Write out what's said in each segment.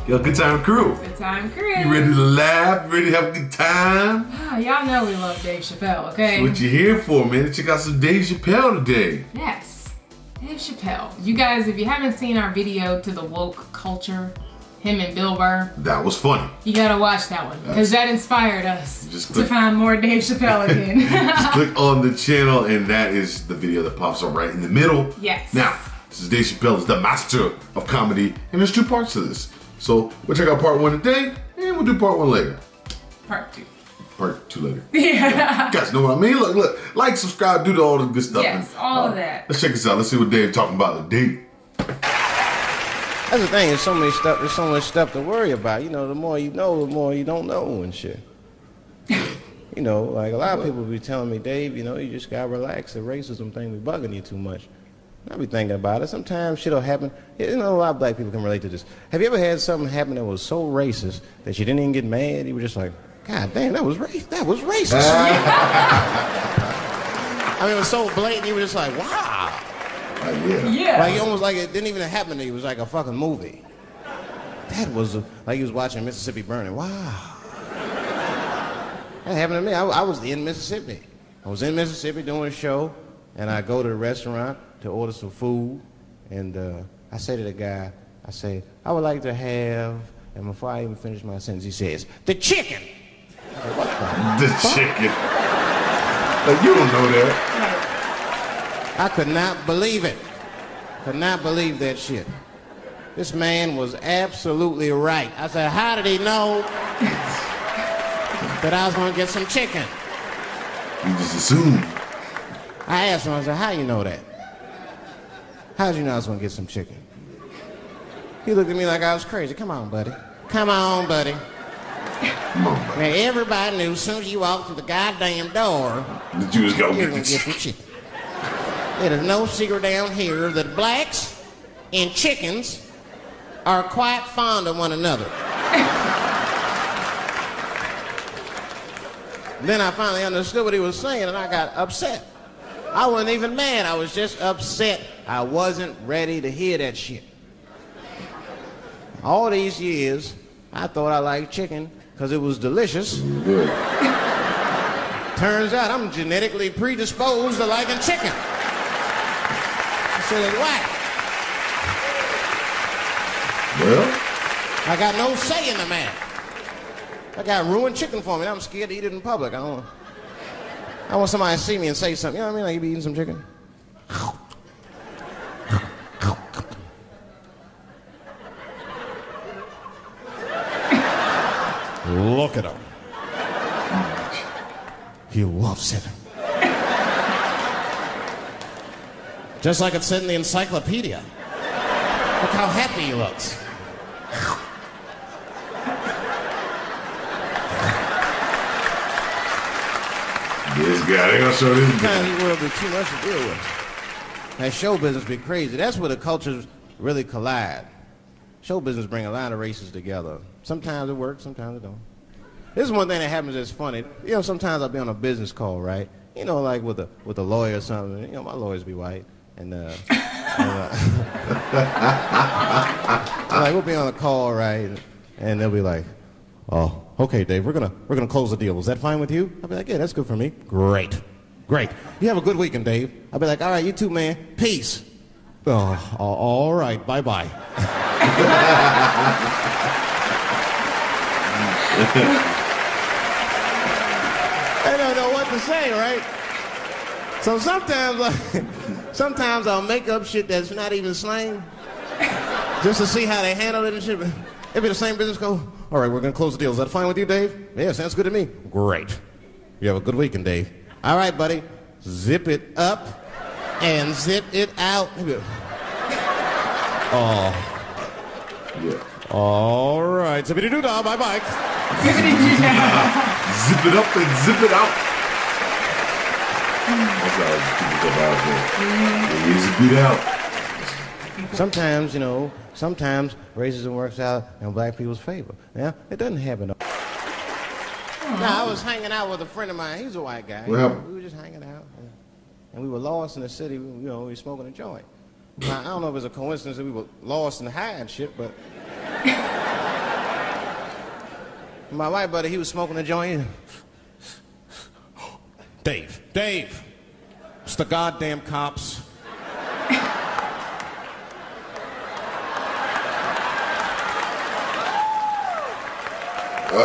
Yo, good time crew. Good time crew. You ready to laugh? Ready to have a good time? Y'all know we love Dave Chappelle, okay? That's what you here for, man. Check out some Dave Chappelle today. Yes. Dave Chappelle. You guys, if you haven't seen our video to the woke culture, him and Bill Burr. That was funny. You gotta watch that one, because that inspired us to find more Dave Chappelle again. Just click on the channel, and that is the video that pops up right in the middle. Yes. Now, this is Dave Chappelle, is the master of comedy, and there's 2 parts to this. So we'll check out part 1 today, and we'll do part 1 later. Part 2. Part 2 later. Yeah. You guys know what I mean? Look, like, subscribe, do all the good stuff. Yes, and, all of that. Let's check this out. Let's see what Dave's talking about today. That's the thing, there's so much stuff to worry about. You know, the more you know, the more you don't know and shit. You know, like a lot of people be telling me, Dave, you know, you just gotta relax. The racism thing be bugging you too much. I be thinking about it. Sometimes shit'll happen. You know, a lot of black people can relate to this. Have you ever had something happen that was so racist that you didn't even get mad? You were just like, God damn, that was racist. I mean, it was so blatant. You were just like, wow. Yeah. Like, almost like it didn't even happen to you. It was like a fucking movie. That was like you was watching Mississippi Burning. Wow. That happened to me. I was in Mississippi. I was in Mississippi doing a show, and I go to the restaurant to order some food, and I say to the guy, I say, I would like to have, and before I even finish my sentence, he says, the chicken. Like, what the chicken. Like, you don't know that. I could not believe it. Could not believe that shit. This man was absolutely right. I said, how did he know that I was gonna get some chicken? You just assumed. I asked him, I said, how you know that? How did you know I was gonna get some chicken? He looked at me like I was crazy. Come on, buddy. Come on, buddy. Come on, buddy. Now, everybody knew as soon as you walked through the goddamn door, that you was gonna you're gonna get some chicken. It is no secret down here that blacks and chickens are quite fond of one another. Then I finally understood what he was saying, and I got upset. I wasn't even mad. I was just upset. I wasn't ready to hear that shit. All these years, I thought I liked chicken because it was delicious. Good. Turns out I'm genetically predisposed to liking chicken. I said, why? Well, I got no say in the matter. I got ruined chicken for me. I'm scared to eat it in public. I want somebody to see me and say something. You know what I mean? Like, you be eating some chicken. Look at him. He loves it. Just like it said in the encyclopedia. Look how happy he looks. this guy, they gonna show this guy. Sometimes the world be too much to deal with. That show business be crazy. That's where the cultures really collide. Show business bring a lot of races together. Sometimes it works, sometimes it don't. This is one thing that happens that's funny. You know, sometimes I'll be on a business call, right? You know, like with a lawyer or something. You know, my lawyers be white. And like we'll be on a call, right? And they'll be like, oh, okay, Dave, we're gonna close the deal. Is that fine with you? I'll be like, yeah, that's good for me. Great. You have a good weekend, Dave. I'll be like, all right, you too, man. Peace. Oh, all right, bye-bye. I don't know what to say, right? So sometimes I'll make up shit that's not even slang, just to see how they handle it and shit. If it's the same business, go, all right, we're gonna close the deal. Is that fine with you, Dave? Yeah, sounds good to me. Great. You have a good weekend, Dave. All right, buddy. Zip it up and zip it out. Oh. Yeah. All right. Zippity-doo-dah, bye-bye. Zip it up and zip it out. That's how people go out there. They zip it out. Sometimes, you know, racism works out in black people's favor. Yeah, it doesn't happen. Now, I was hanging out with a friend of mine. He's a white guy. What happened? We were just hanging out, and we were lost in the city. You know, we were smoking a joint. Now, I don't know if it's a coincidence that we were lost and high and shit, but My white buddy, he was smoking a joint. Dave, it's the goddamn cops.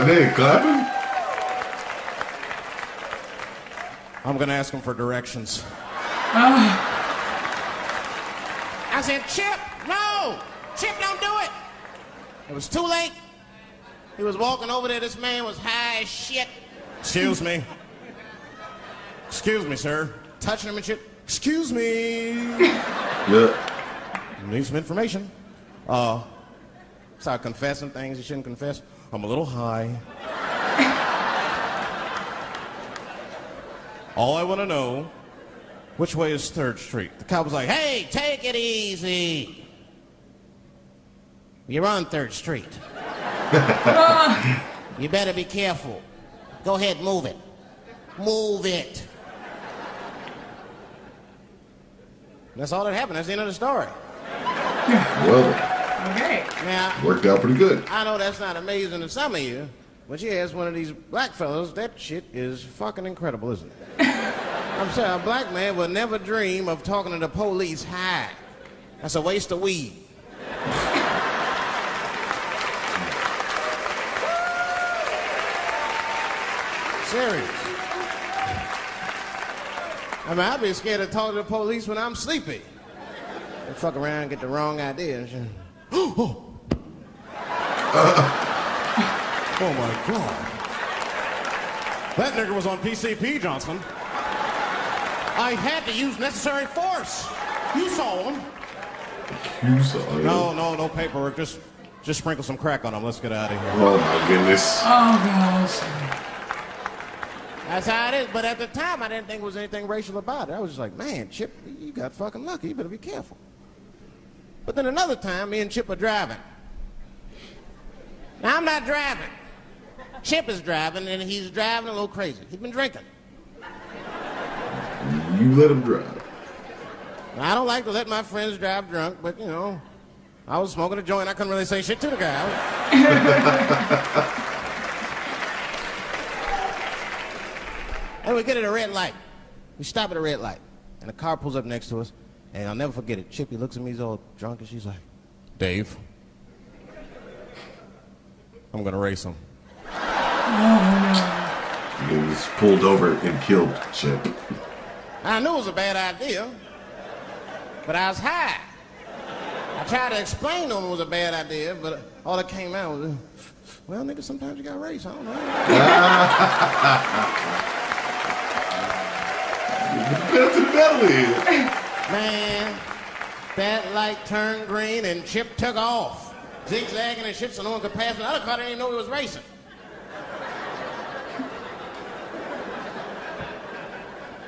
They ain't clapping? I'm gonna ask him for directions. I said, Chip, no! Chip, don't do it! It was too late. He was walking over there, this man was high as shit. Excuse me. Excuse me, sir. Touching him and shit. Excuse me. Yeah. Need some information. Start confessing things you shouldn't confess. I'm a little high. All I want to know, which way is 3rd Street? The cop was like, hey, take it easy. You're on 3rd Street. You better be careful. Go ahead, move it. Move it. That's all that happened. That's the end of the story. Well, Okay. Now, worked out pretty good. I know that's not amazing to some of you, but you ask one of these black fellas, that shit is fucking incredible, isn't it? I'm saying a black man would never dream of talking to the police high. That's a waste of weed. Serious. I mean, I'd be scared to talk to the police when I'm sleepy. They fuck around and get the wrong idea and shit. Oh my God. That nigger was on PCP, Johnson. I had to use necessary force. You saw him. You saw it. No paperwork. Just sprinkle some crack on him. Let's get out of here. Oh my goodness. Oh gosh. That's how it is. But at the time, I didn't think there was anything racial about it. I was just like, man, Chip, you got fucking lucky. You better be careful. But then another time, me and Chip are driving. Now, I'm not driving. Chip is driving, and he's driving a little crazy. He's been drinking. You let him drive. Now, I don't like to let my friends drive drunk, but, you know, I was smoking a joint. I couldn't really say shit to the guy. And we get at a red light. We stop at a red light, and a car pulls up next to us, and I'll never forget it. Chippy looks at me, he's all drunk, and she's like, Dave, I'm gonna race him. He was pulled over and killed Chip. I knew it was a bad idea, but I was high. I tried to explain to him it was a bad idea, but all that came out was, well, nigga, sometimes you gotta race, I don't know. Pedal to the metal. Man, that light turned green and Chip took off. Zigzagging and shit so no one could pass me. The other car didn't even know he was racing.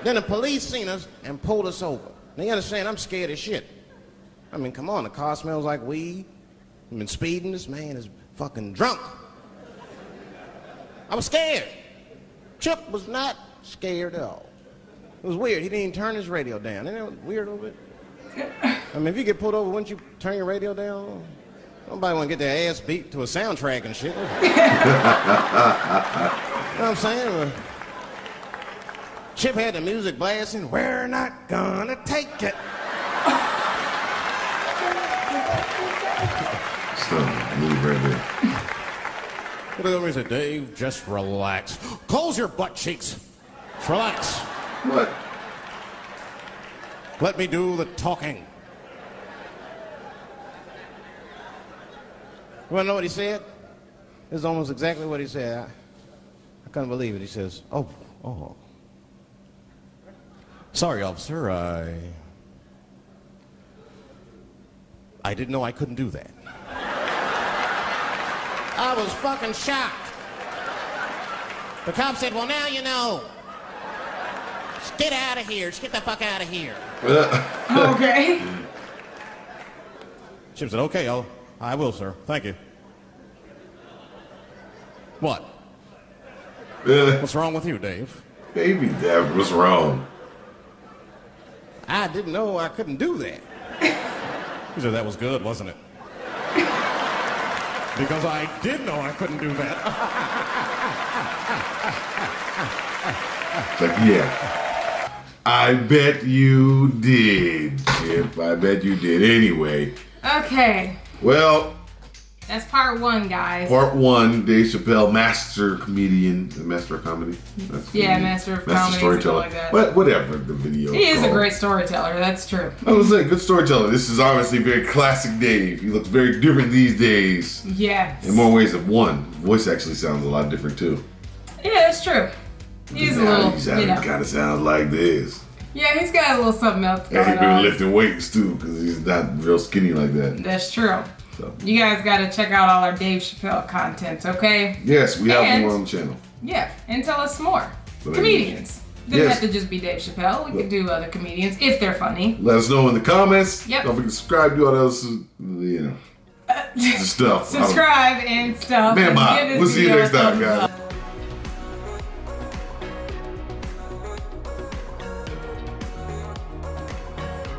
Then the police seen us and pulled us over. Now you understand, I'm scared as shit. I mean, come on, the car smells like weed. I've been speeding, this man is fucking drunk. I was scared. Chip was not scared at all. It was weird, he didn't even turn his radio down. Isn't that weird a little bit? I mean, if you get pulled over, wouldn't you turn your radio down? Nobody want to get their ass beat to a soundtrack and shit. You know what I'm saying? Chip had the music blasting. We're not gonna take it. So, move right there. Look at me and said, Dave, just relax. Close your butt cheeks. Just relax. What? Let me do the talking. You want to know what he said? This is almost exactly what he said. I couldn't believe it. He says, oh. Sorry, officer, I didn't know I couldn't do that. I was fucking shocked. The cop said, well, now you know. Just get out of here. Just get the fuck out of here. Okay. Chip said, okay, I will, sir. Thank you. What? What's wrong with you, Dave? Baby, Dad, what's wrong? I didn't know I couldn't do that. He said, that was good, wasn't it? Because I did know I couldn't do that. Like, yeah. I bet you did, Chip. I bet you did. Anyway. Okay. Well, that's part 1, guys. Part 1, Dave Chappelle, master comedian, master of comedy. Yeah, master of comedy, storyteller. like that. But whatever the video. He is a great storyteller. That's true. I was saying, good storyteller. This is obviously very classic Dave. He looks very different these days. Yes. In more ways than one. Voice actually sounds a lot different too. Yeah, that's true. He's a little, kind of sounds like this. Yeah, he's got a little something else going And he's been on. lifting weights too, because he's not real skinny like that. That's true. So. You guys got to check out all our Dave Chappelle content, okay? Yes, we have more on the channel. Yeah, and tell us some more. But comedians. Doesn't have to just be Dave Chappelle. We could do other comedians if they're funny. Let us know in the comments. Yep. Don't forget to subscribe, do all that else, stuff. Subscribe and stuff. Man, and bye. give this We'll see you video a next time, thumbs guys. up.